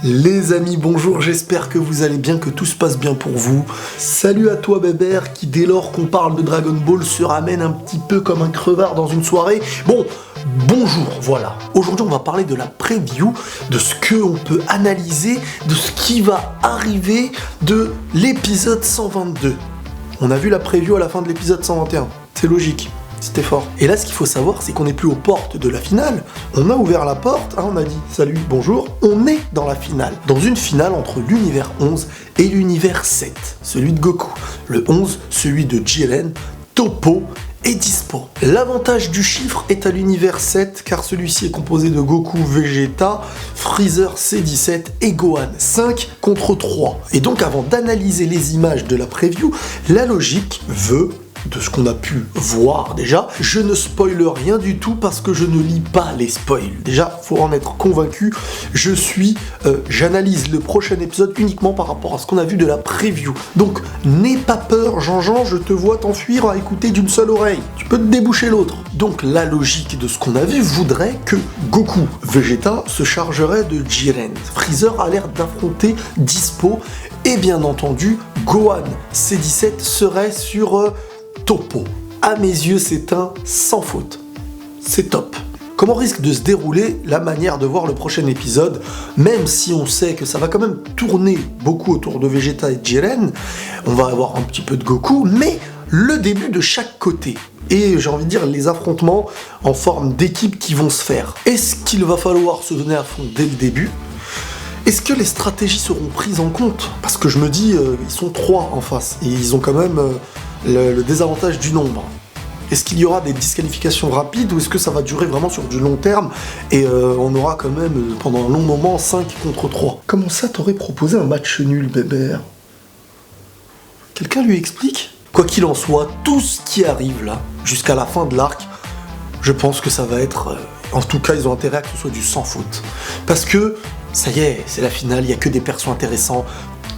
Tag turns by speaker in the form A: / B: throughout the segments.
A: Les amis, bonjour, j'espère que vous allez bien, que tout se passe bien pour vous. Salut à toi Bébert, qui dès lors qu'on parle de Dragon Ball se ramène un petit peu comme un crevard dans une soirée. Bon, bonjour, voilà. Aujourd'hui on va parler de la preview, de ce qu'on peut analyser, de ce qui va arriver de l'épisode 122. On a vu la preview à la fin de l'épisode 121, c'est logique. C'était fort. Et là, ce qu'il faut savoir, c'est qu'on n'est plus aux portes de la finale. On a ouvert la porte, on a dit salut, bonjour. On est dans la finale. Dans une finale entre l'univers 11 et l'univers 7. Celui de Goku. Le 11, celui de Jiren, Toppo et Dispo. L'avantage du chiffre est à l'univers 7, car celui-ci est composé de Goku, Vegeta, Freezer, C17 et Gohan. 5 contre 3. Et donc, avant d'analyser les images de la preview, la logique veut, de ce qu'on a pu voir déjà, je ne spoile rien du tout parce que je ne lis pas les spoils. Déjà, faut en être convaincu, j'analyse le prochain épisode uniquement par rapport à ce qu'on a vu de la preview. Donc, n'aie pas peur, Jean-Jean, je te vois t'enfuir à écouter d'une seule oreille. Tu peux te déboucher l'autre. Donc, la logique de ce qu'on a vu voudrait que Goku, Vegeta, se chargerait de Jiren. Freezer a l'air d'affronter Dispo et bien entendu, Gohan, C17 serait sur Toppo. À mes yeux, c'est un sans faute. C'est top. Comment risque de se dérouler la manière de voir le prochain épisode, même si on sait que ça va quand même tourner beaucoup autour de Vegeta et de Jiren, on va avoir un petit peu de Goku, mais le début de chaque côté. Et j'ai envie de dire les affrontements en forme d'équipe qui vont se faire. Est-ce qu'il va falloir se donner à fond dès le début ? Est-ce que les stratégies seront prises en compte ? Parce que je me dis, ils sont 3 en face, et ils ont quand même le désavantage du nombre. Est-ce qu'il y aura des disqualifications rapides, ou est-ce que ça va durer vraiment sur du long terme, et on aura quand même, pendant un long moment, 5 contre 3 ? Comment ça, t'aurais proposé un match nul, Bébert ? Quelqu'un lui explique ? Quoi qu'il en soit, tout ce qui arrive là, jusqu'à la fin de l'arc, je pense que ça va être... en tout cas, ils ont intérêt à que ce soit du sans faute. Parce que, ça y est, c'est la finale, il n'y a que des persos intéressants.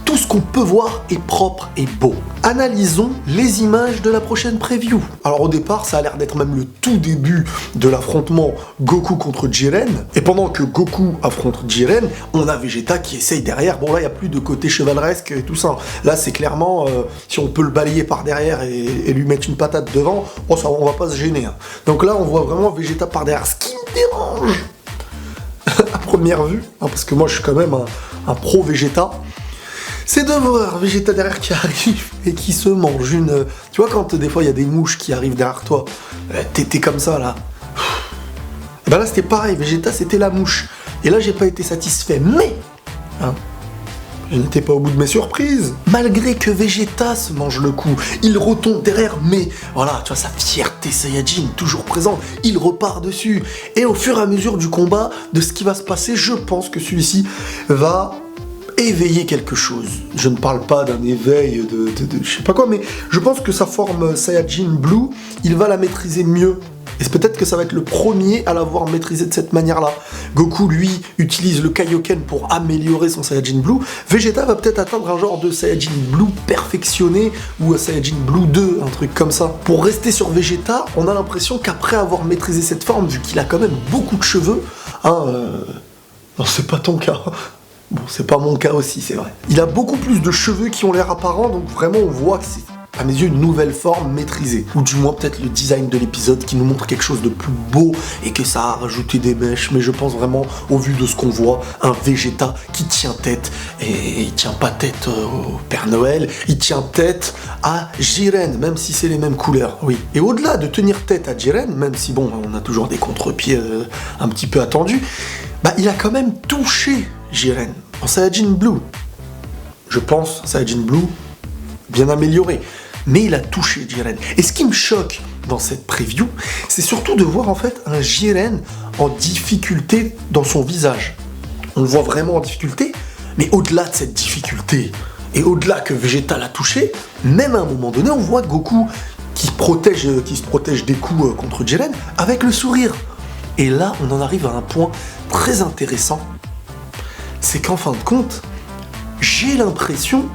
A: Tout ce qu'on peut voir est propre et beau. Analysons les images de la prochaine preview. Alors au départ, ça a l'air d'être même le tout début de l'affrontement Goku contre Jiren. Et pendant que Goku affronte Jiren, on a Vegeta qui essaye derrière. Bon là, il n'y a plus de côté chevaleresque et tout ça. Là, c'est clairement, si on peut le balayer par derrière et lui mettre une patate devant, oh, ça, on va pas se gêner. Hein. Donc là, on voit vraiment Vegeta par derrière. Ce qui me dérange, à première vue, hein, parce que moi, je suis quand même un pro Vegeta, c'est de voir Vegeta derrière qui arrive et qui se mange une... Tu vois quand des fois il y a des mouches qui arrivent derrière toi, t'es comme ça là. Et ben là c'était pareil, Vegeta c'était la mouche. Et là j'ai pas été satisfait, mais... Hein, je n'étais pas au bout de mes surprises. Malgré que Vegeta se mange le coup, il retombe derrière, mais voilà, tu vois, sa fierté Saiyajin toujours présente, il repart dessus. Et au fur et à mesure du combat, de ce qui va se passer, je pense que celui-ci va... éveiller quelque chose. Je ne parle pas d'un éveil de je sais pas quoi, mais je pense que sa forme Saiyajin Blue, il va la maîtriser mieux. Et c'est peut-être que ça va être le premier à l'avoir maîtrisé de cette manière-là. Goku, lui, utilise le Kaioken pour améliorer son Saiyajin Blue. Vegeta va peut-être atteindre un genre de Saiyajin Blue perfectionné, ou un Saiyajin Blue 2, un truc comme ça. Pour rester sur Vegeta, on a l'impression qu'après avoir maîtrisé cette forme, vu qu'il a quand même beaucoup de cheveux, non, c'est pas ton cas. Bon, c'est pas mon cas aussi, c'est vrai. Il a beaucoup plus de cheveux qui ont l'air apparents, donc vraiment on voit que c'est, à mes yeux, une nouvelle forme maîtrisée. Ou du moins peut-être le design de l'épisode qui nous montre quelque chose de plus beau et que ça a rajouté des mèches, mais je pense vraiment, au vu de ce qu'on voit, un Vegeta qui tient tête, et il tient pas tête au Père Noël, il tient tête à Jiren, même si c'est les mêmes couleurs, oui. Et au-delà de tenir tête à Jiren, même si bon, on a toujours des contre-pieds un petit peu attendus, bah il a quand même touché Jiren en Saiyajin Blue. Je pense Saiyajin Blue bien amélioré, mais il a touché Jiren. Et ce qui me choque dans cette preview, c'est surtout de voir en fait un Jiren en difficulté dans son visage. On le voit vraiment en difficulté, mais au-delà de cette difficulté, et au-delà que Vegeta l'a touché, même à un moment donné, on voit Goku qui se protège des coups contre Jiren avec le sourire. Et là, on en arrive à un point très intéressant, c'est qu'en fin de compte, j'ai l'impression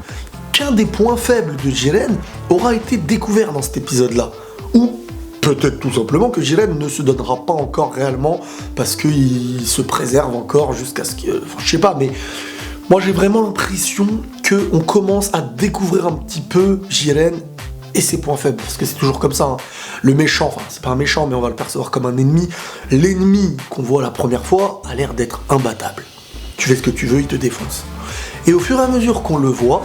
A: qu'un des points faibles de Jiren aura été découvert dans cet épisode-là. Ou peut-être tout simplement que Jiren ne se donnera pas encore réellement parce qu'il se préserve encore jusqu'à ce que... Enfin, je sais pas, mais Moi j'ai vraiment l'impression qu'on commence à découvrir un petit peu Jiren et ses points faibles, parce que c'est toujours comme ça, hein. Le méchant, enfin c'est pas un méchant, mais on va le percevoir comme un ennemi. L'ennemi qu'on voit la première fois a l'air d'être imbattable. Tu fais ce que tu veux, il te défonce. Et au fur et à mesure qu'on le voit,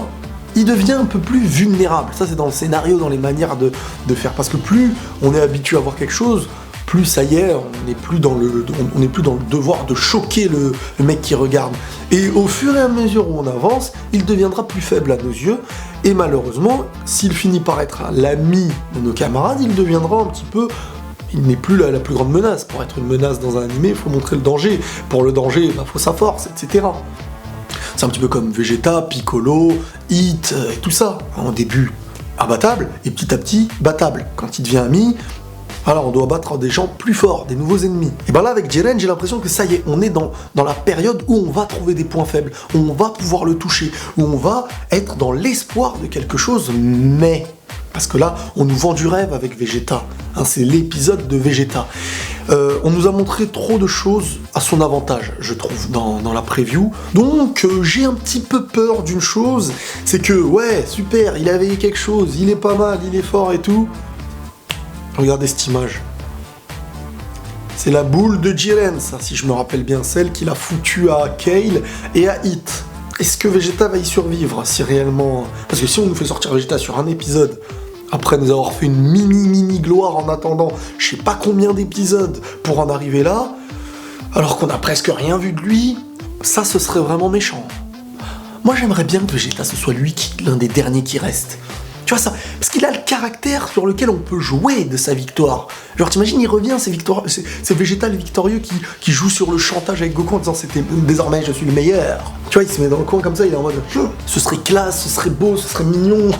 A: il devient un peu plus vulnérable. Ça c'est dans le scénario, dans les manières de faire, parce que plus on est habitué à voir quelque chose, plus ça y est, on n'est plus dans le devoir de choquer le mec qui regarde. Et au fur et à mesure où on avance, il deviendra plus faible à nos yeux, et malheureusement, s'il finit par être l'ami de nos camarades, il deviendra un petit peu... Il n'est plus la plus grande menace. Pour être une menace dans un animé, il faut montrer le danger. Pour le danger, il faut sa force, etc. C'est un petit peu comme Vegeta, Piccolo, Hit, et tout ça. En début, imbattable, et petit à petit, battable. Quand il devient ami... Alors on doit battre des gens plus forts, des nouveaux ennemis. Et ben là avec Jiren, j'ai l'impression que ça y est, on est dans la période où on va trouver des points faibles, où on va pouvoir le toucher, où on va être dans l'espoir de quelque chose, mais... Parce que là, on nous vend du rêve avec Vegeta. Hein, c'est l'épisode de Vegeta. On nous a montré trop de choses à son avantage, je trouve, dans la preview. Donc, j'ai un petit peu peur d'une chose, c'est que, ouais, super, il avait quelque chose, il est pas mal, il est fort et tout. Regardez cette image. C'est la boule de Jiren, ça, si je me rappelle bien, celle qu'il a foutue à Kale et à Hit. Est-ce que Vegeta va y survivre, si réellement... Parce que si on nous fait sortir Vegeta sur un épisode, après nous avoir fait une mini gloire en attendant je sais pas combien d'épisodes pour en arriver là, alors qu'on a presque rien vu de lui, ça ce serait vraiment méchant. Moi j'aimerais bien que Vegeta ce soit lui l'un des derniers qui reste. Tu vois ça, parce qu'il a le caractère sur lequel on peut jouer de sa victoire. Genre t'imagines, il revient, c'est Vegeta le victorieux qui joue sur le chantage avec Goku en disant désormais je suis le meilleur. Tu vois, il se met dans le coin comme ça, il est en mode ce serait classe, ce serait beau, ce serait mignon.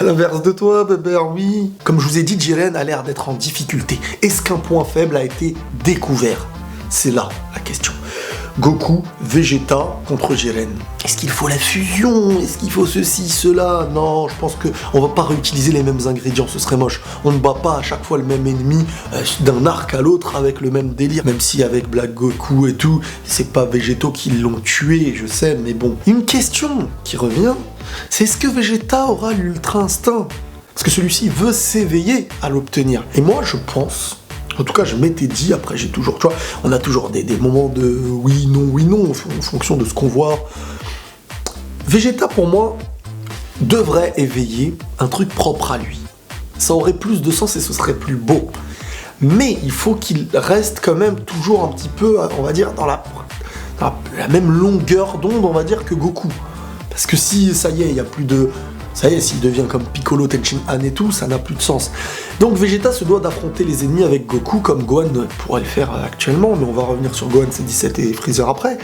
A: À l'inverse de toi, bébé, oui. Comme je vous ai dit, Jiren a l'air d'être en difficulté. Est-ce qu'un point faible a été découvert? C'est là la question. Goku, Vegeta contre Jiren. Est-ce qu'il faut la fusion? Est-ce qu'il faut ceci, cela? Non, je pense qu'on va pas réutiliser les mêmes ingrédients, ce serait moche. On ne bat pas à chaque fois le même ennemi d'un arc à l'autre avec le même délire. Même si avec Black Goku et tout, c'est pas Végétaux qui l'ont tué, je sais, mais bon. Une question qui revient, c'est est-ce que Vegeta aura l'ultra instinct? Parce que celui-ci veut s'éveiller à l'obtenir. Et moi, je pense... En tout cas, je m'étais dit, après j'ai toujours, tu vois, on a toujours des moments de oui, non, en fonction de ce qu'on voit. Vegeta, pour moi, devrait éveiller un truc propre à lui. Ça aurait plus de sens et ce serait plus beau. Mais il faut qu'il reste quand même toujours un petit peu, on va dire, dans la même longueur d'onde, on va dire, que Goku. Parce que si, ça y est, il n'y a plus de... Ça y est, s'il devient comme Piccolo, Tenshinhan et tout, ça n'a plus de sens. Donc Vegeta se doit d'affronter les ennemis avec Goku, comme Gohan pourrait le faire actuellement, mais on va revenir sur Gohan, C17 et Freezer après.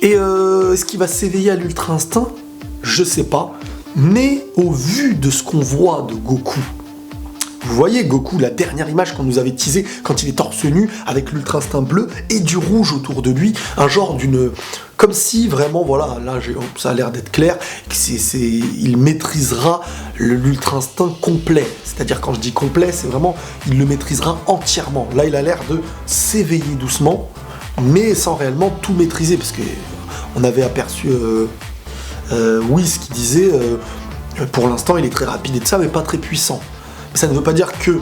A: Et est-ce qu'il va s'éveiller à l'Ultra Instinct? Je sais pas. Mais au vu de ce qu'on voit de Goku, vous voyez Goku, la dernière image qu'on nous avait teasée quand il est torse nu, avec l'Ultra Instinct bleu et du rouge autour de lui, un genre d'une... Comme si vraiment, voilà, là ça a l'air d'être clair, il maîtrisera l'Ultra Instinct complet. C'est-à-dire quand je dis complet, c'est vraiment, il le maîtrisera entièrement. Là il a l'air de s'éveiller doucement, mais sans réellement tout maîtriser, parce que on avait aperçu Whis qui disait, pour l'instant il est très rapide et tout ça, mais pas très puissant. Mais ça ne veut pas dire que,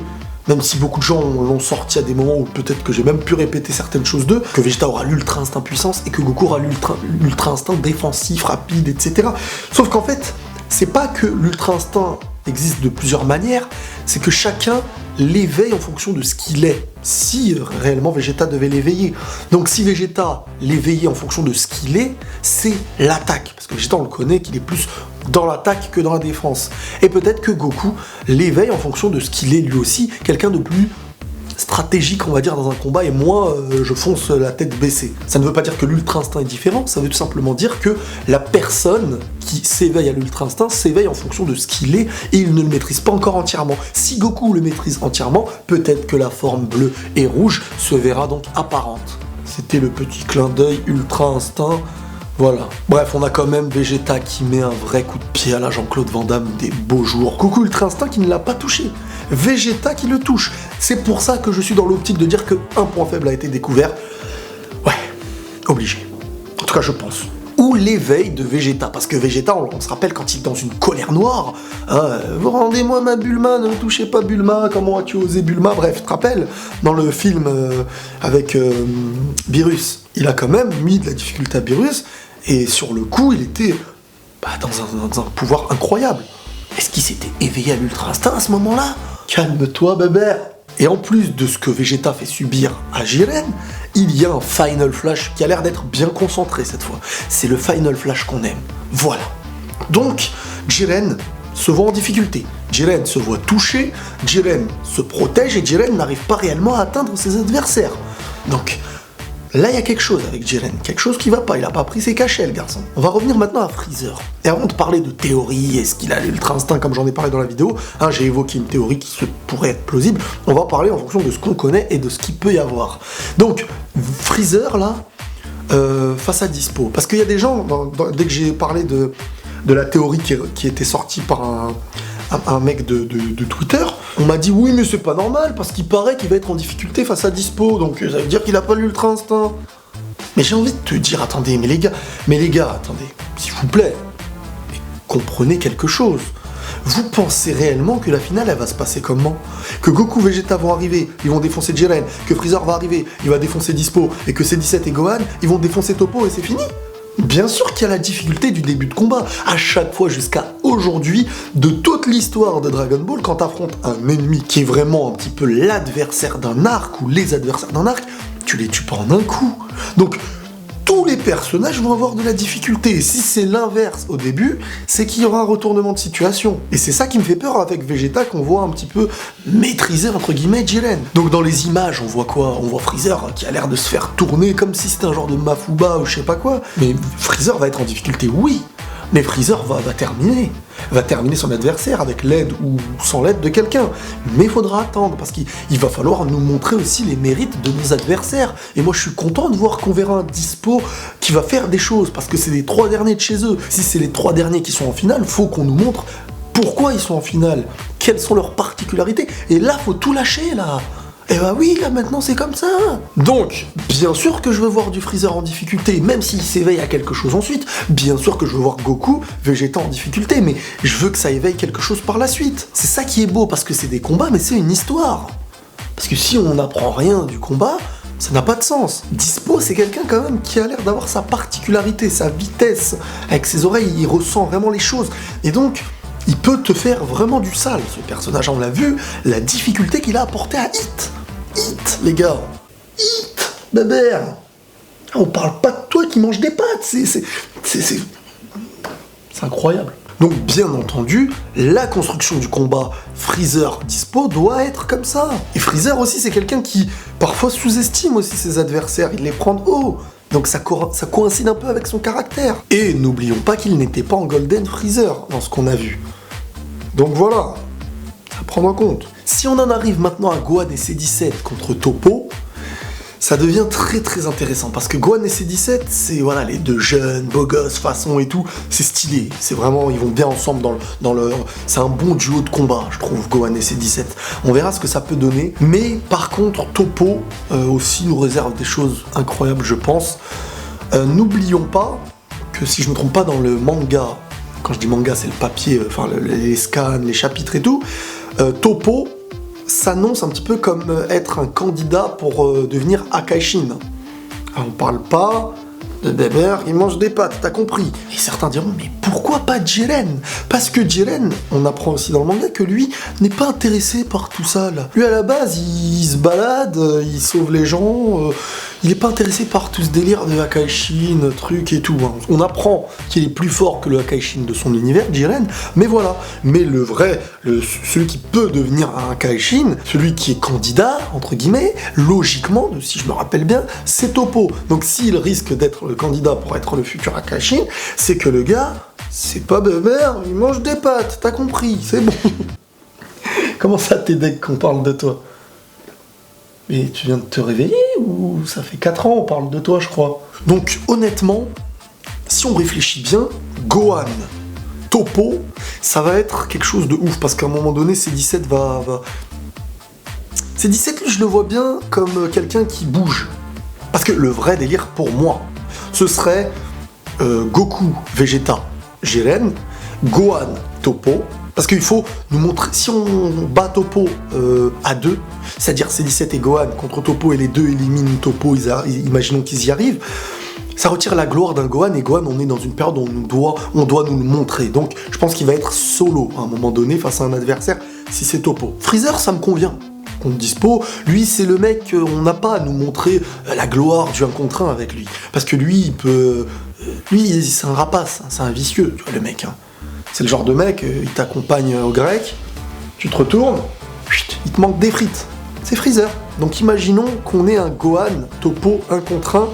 A: même si beaucoup de gens l'ont sorti à des moments où peut-être que j'ai même pu répéter certaines choses d'eux, que Vegeta aura l'ultra instinct puissance et que Goku aura l'ultra instinct défensif, rapide, etc. Sauf qu'en fait, c'est pas que l'ultra instinct existe de plusieurs manières, c'est que chacun l'éveille en fonction de ce qu'il est, si réellement Vegeta devait l'éveiller. Donc si Vegeta l'éveillait en fonction de ce qu'il est, c'est l'attaque, parce que Vegeta on le connaît qu'il est plus dans l'attaque que dans la défense. Et peut-être que Goku l'éveille en fonction de ce qu'il est lui aussi, quelqu'un de plus stratégique on va dire dans un combat, et moi je fonce la tête baissée. Ça ne veut pas dire que l'ultra instinct est différent, ça veut tout simplement dire que la personne qui s'éveille à l'ultra instinct s'éveille en fonction de ce qu'il est et il ne le maîtrise pas encore entièrement. Si Goku le maîtrise entièrement, peut-être que la forme bleue et rouge se verra donc apparente. C'était le petit clin d'œil ultra instinct. Voilà. Bref, on a quand même Vegeta qui met un vrai coup de pied à la Jean-Claude Van Damme des beaux jours. Goku Ultra Instinct qui ne l'a pas touché. Vegeta qui le touche. C'est pour ça que je suis dans l'optique de dire qu'un point faible a été découvert. Ouais, obligé. En tout cas, je pense. ou l'éveil de Vegeta, parce que Vegeta, on se rappelle quand il est dans une colère noire, hein, vous rendez-moi ma Bulma, ne touchez pas Bulma, comment as-tu osé Bulma, bref, tu te rappelles, dans le film avec Beerus, il a quand même mis de la difficulté à Beerus, et sur le coup, il était dans un pouvoir incroyable. Est-ce qu'il s'était éveillé à l'Ultra Instinct à ce moment-là? Calme-toi, bébé. Et en plus de ce que Vegeta fait subir à Jiren, il y a un Final Flash qui a l'air d'être bien concentré cette fois. C'est le Final Flash qu'on aime. Voilà. Donc, Jiren se voit en difficulté. Jiren se voit touché, Jiren se protège et Jiren n'arrive pas réellement à atteindre ses adversaires. Donc, là, il y a quelque chose avec Jiren, quelque chose qui va pas, il a pas pris ses cachets, le garçon. On va revenir maintenant à Freezer. Et avant de parler de théorie, est-ce qu'il a l'Ultra Instinct comme j'en ai parlé dans la vidéo, hein, j'ai évoqué une théorie qui pourrait être plausible, on va parler en fonction de ce qu'on connaît et de ce qu'il peut y avoir. Donc, Freezer, là, face à Dispo, parce qu'il y a des gens, dès que j'ai parlé de la théorie qui était sortie par un mec de Twitter, on m'a dit oui mais c'est pas normal parce qu'il paraît qu'il va être en difficulté face à Dispo, donc ça veut dire qu'il a pas l'Ultra Instinct. Mais j'ai envie de te dire, attendez, mais les gars, attendez, s'il vous plaît, mais comprenez quelque chose. Vous pensez réellement que la finale elle va se passer comment? Que Goku, Vegeta vont arriver, ils vont défoncer Jiren, que Freezer va arriver, il va défoncer Dispo, et que C17 et Gohan, ils vont défoncer Toppo et c'est fini? Bien sûr qu'il y a la difficulté du début de combat. À chaque fois jusqu'à aujourd'hui, de toute l'histoire de Dragon Ball, quand t'affrontes un ennemi qui est vraiment un petit peu l'adversaire d'un arc, ou les adversaires d'un arc, tu les tues pas en un coup. Donc, tous les personnages vont avoir de la difficulté. Et si c'est l'inverse au début, c'est qu'il y aura un retournement de situation. Et c'est ça qui me fait peur avec Vegeta, qu'on voit un petit peu maîtriser, entre guillemets, Jiren. Donc dans les images, on voit quoi? On voit Freezer qui a l'air de se faire tourner comme si c'était un genre de Mafuba ou je sais pas quoi. Mais Freezer va être en difficulté, oui. Mais Freezer va terminer son adversaire avec l'aide ou sans l'aide de quelqu'un. Mais il faudra attendre, parce qu'il va falloir nous montrer aussi les mérites de nos adversaires. Et moi je suis content de voir qu'on verra un Dispo qui va faire des choses, parce que c'est les 3 derniers de chez eux. Si c'est les 3 derniers qui sont en finale, faut qu'on nous montre pourquoi ils sont en finale, quelles sont leurs particularités. Et là, faut tout lâcher, là. Eh bah oui, là maintenant c'est comme ça. Donc, bien sûr que je veux voir du Freezer en difficulté, même s'il s'éveille à quelque chose ensuite. Bien sûr que je veux voir Goku, Vegeta en difficulté, mais je veux que ça éveille quelque chose par la suite. C'est ça qui est beau, parce que c'est des combats, mais c'est une histoire. Parce que si on n'apprend rien du combat, ça n'a pas de sens. Dispo, c'est quelqu'un quand même qui a l'air d'avoir sa particularité, sa vitesse. Avec ses oreilles, il ressent vraiment les choses. Et donc, il peut te faire vraiment du sale, ce personnage. On l'a vu, la difficulté qu'il a apporté à Hit. Hit, les gars. Hit, bébé. On parle pas de toi qui mange des pâtes. C'est incroyable. Donc, bien entendu, la construction du combat Freezer-Dispo doit être comme ça. Et Freezer aussi, c'est quelqu'un qui, parfois, sous-estime aussi ses adversaires. Il les prend de haut. Donc ça coïncide un peu avec son caractère. Et n'oublions pas qu'il n'était pas en Golden Freezer dans ce qu'on a vu. Donc voilà, à prendre en compte. Si on en arrive maintenant à Gohan et C17 contre Toppo, ça devient très très intéressant, parce que Gohan et C17, c'est voilà, les deux jeunes, beaux gosses, façon et tout, c'est stylé, c'est vraiment, ils vont bien ensemble dans le... C'est un bon duo de combat, je trouve, Gohan et C17. On verra ce que ça peut donner, mais par contre, Toppo aussi nous réserve des choses incroyables, je pense. N'oublions pas que, si je me trompe pas, dans le manga, quand je dis manga, c'est le papier, enfin les scans, les chapitres et tout, Toppo s'annonce un petit peu comme être un candidat pour devenir Akaishin. Alors, on parle pas de Bébert, il mange des pâtes, t'as compris. Et certains diront, mais pourquoi pas Jiren? Parce que Jiren, on apprend aussi dans le manga que lui n'est pas intéressé par tout ça, là. Lui, à la base, il se balade, il sauve les gens, il est pas intéressé par tout ce délire de Akaishin, truc et tout. Hein. On apprend qu'il est plus fort que le Akaishin de son univers, Jiren, mais voilà. Mais le vrai, celui qui peut devenir un Akaishin, celui qui est candidat, entre guillemets, logiquement, si je me rappelle bien, c'est Toppo. Donc s'il risque d'être le candidat pour être le futur Akaishin, c'est que le gars, c'est pas Bébert, il mange des pâtes, t'as compris, c'est bon. Comment ça t'es deg qu'on parle de toi? Mais tu viens de te réveiller ou ça fait 4 ans on parle de toi, je crois. Donc honnêtement, si on réfléchit bien, Gohan, Toppo, ça va être quelque chose de ouf, parce qu'à un moment donné, C17 va... C17, lui, je le vois bien comme quelqu'un qui bouge. Parce que le vrai délire pour moi, ce serait Goku, Vegeta, Jiren, Gohan, Toppo. Parce qu'il faut nous montrer, si on bat Toppo à 2, c'est-à-dire C17 et Gohan contre Toppo et les deux éliminent Toppo, imaginons qu'ils y arrivent, ça retire la gloire d'un Gohan, et Gohan, on est dans une période où on doit nous le montrer. Donc je pense qu'il va être solo à un moment donné face à un adversaire si c'est Toppo. Freezer, ça me convient. Contre Dispo, lui c'est le mec, on n'a pas à nous montrer la gloire du 1 contre 1 avec lui. Parce que lui, lui c'est un rapace, c'est un vicieux, tu vois le mec. C'est le genre de mec, il t'accompagne au grec, tu te retournes, il te manque des frites. C'est Freezer. Donc imaginons qu'on ait un Gohan, Toppo 1 contre 1.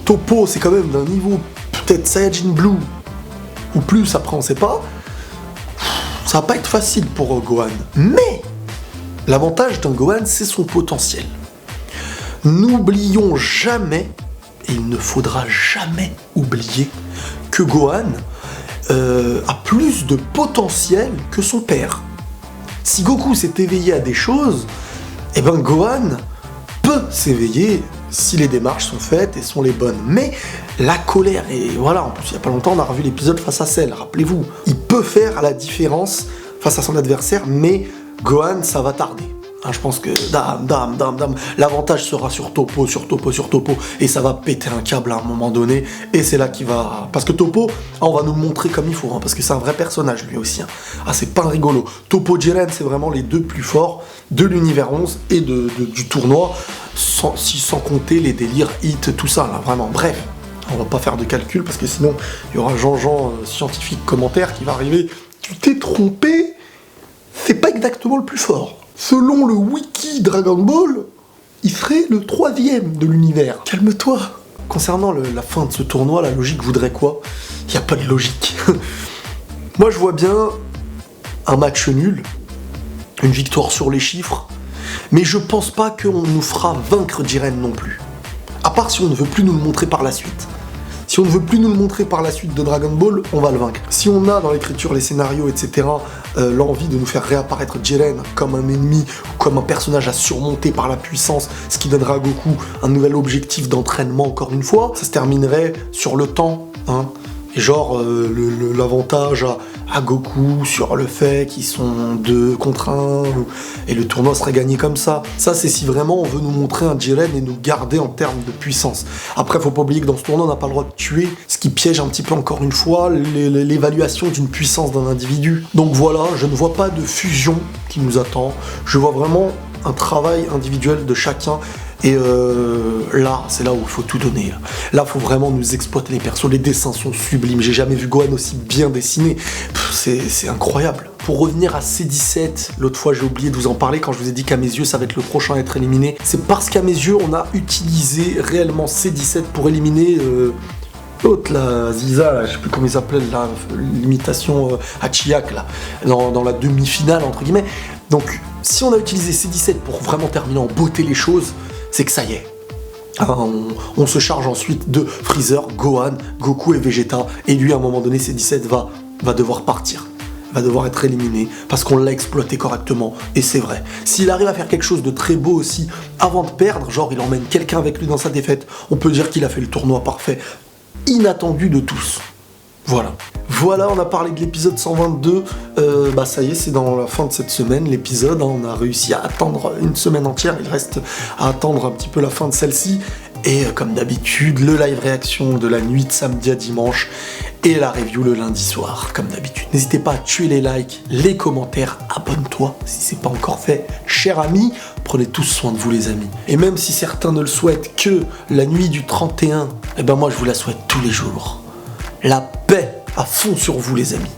A: Toppo, c'est quand même d'un niveau peut-être Saiyajin Blue, ou plus, après on sait pas. Ça va pas être facile pour Gohan. Mais l'avantage d'un Gohan, c'est son potentiel. N'oublions jamais, et il ne faudra jamais oublier, que Gohan a plus de potentiel que son père. Si Goku s'est éveillé à des choses, eh ben Gohan peut s'éveiller si les démarches sont faites et sont les bonnes. Mais la colère, et voilà, en plus il y a pas longtemps on a revu l'épisode face à Cell, rappelez-vous, il peut faire la différence face à son adversaire, mais Gohan ça va tarder. Je pense que l'avantage sera sur Toppo, et ça va péter un câble à un moment donné, et c'est là qu'il va... Parce que Toppo, on va nous le montrer comme il faut, parce que c'est un vrai personnage lui aussi. C'est pas un rigolo. Toppo Jiren, c'est vraiment les deux plus forts de l'univers 11 et du tournoi, sans compter les délires hit, tout ça, là, vraiment. Bref, on va pas faire de calcul, parce que sinon, il y aura Jean-Jean, scientifique commentaire, qui va arriver. Tu t'es trompé, c'est pas exactement le plus fort. Selon le wiki Dragon Ball, il serait le 3e de l'univers. Calme-toi. Concernant la fin de ce tournoi, la logique voudrait quoi ? Il n'y a pas de logique. Moi, je vois bien un match nul, une victoire sur les chiffres, mais je pense pas qu'on nous fera vaincre Jiren non plus. À part si on ne veut plus nous le montrer par la suite. Si on ne veut plus nous le montrer par la suite de Dragon Ball, on va le vaincre. Si on a dans l'écriture, les scénarios, etc., l'envie de nous faire réapparaître Jiren comme un ennemi, ou comme un personnage à surmonter par la puissance, ce qui donnera à Goku un nouvel objectif d'entraînement encore une fois, ça se terminerait sur le temps, Et genre l'avantage à Goku sur le fait qu'ils sont 2 contre 1, et le tournoi serait gagné comme ça. Ça, c'est si vraiment on veut nous montrer un Jiren et nous garder en termes de puissance. Après, faut pas oublier que dans ce tournoi, on n'a pas le droit de tuer, ce qui piège un petit peu encore une fois l'évaluation d'une puissance d'un individu. Donc voilà, je ne vois pas de fusion qui nous attend. Je vois vraiment un travail individuel de chacun. Et là, c'est là où il faut tout donner. Là, il faut vraiment nous exploiter les persos. Les dessins sont sublimes. J'ai jamais vu Gohan aussi bien dessiné. C'est incroyable. Pour revenir à C17, l'autre fois, j'ai oublié de vous en parler quand je vous ai dit qu'à mes yeux, ça va être le prochain à être éliminé. C'est parce qu'à mes yeux, on a utilisé réellement C17 pour éliminer... l'autre, la Ziza, là, je sais plus comment ils s'appellent, l'imitation à Chiak, là, dans la demi-finale, entre guillemets. Donc, si on a utilisé C17 pour vraiment terminer en beauté les choses, c'est que ça y est. On se charge ensuite de Freezer, Gohan, Goku et Vegeta, et lui, à un moment donné, C17 va devoir partir. Va devoir être éliminé, parce qu'on l'a exploité correctement, et c'est vrai. S'il arrive à faire quelque chose de très beau aussi, avant de perdre, genre il emmène quelqu'un avec lui dans sa défaite, on peut dire qu'il a fait le tournoi parfait, inattendu de tous. Voilà, on a parlé de l'épisode 122, ça y est, c'est dans la fin de cette semaine, l'épisode, on a réussi à attendre une semaine entière, il reste à attendre un petit peu la fin de celle-ci, et comme d'habitude, le live réaction de la nuit de samedi à dimanche, et la review le lundi soir, comme d'habitude. N'hésitez pas à tuer les likes, les commentaires, abonne-toi si c'est pas encore fait, cher ami, prenez tous soin de vous les amis. Et même si certains ne le souhaitent que la nuit du 31, moi je vous la souhaite tous les jours. La paix à fond sur vous les amis.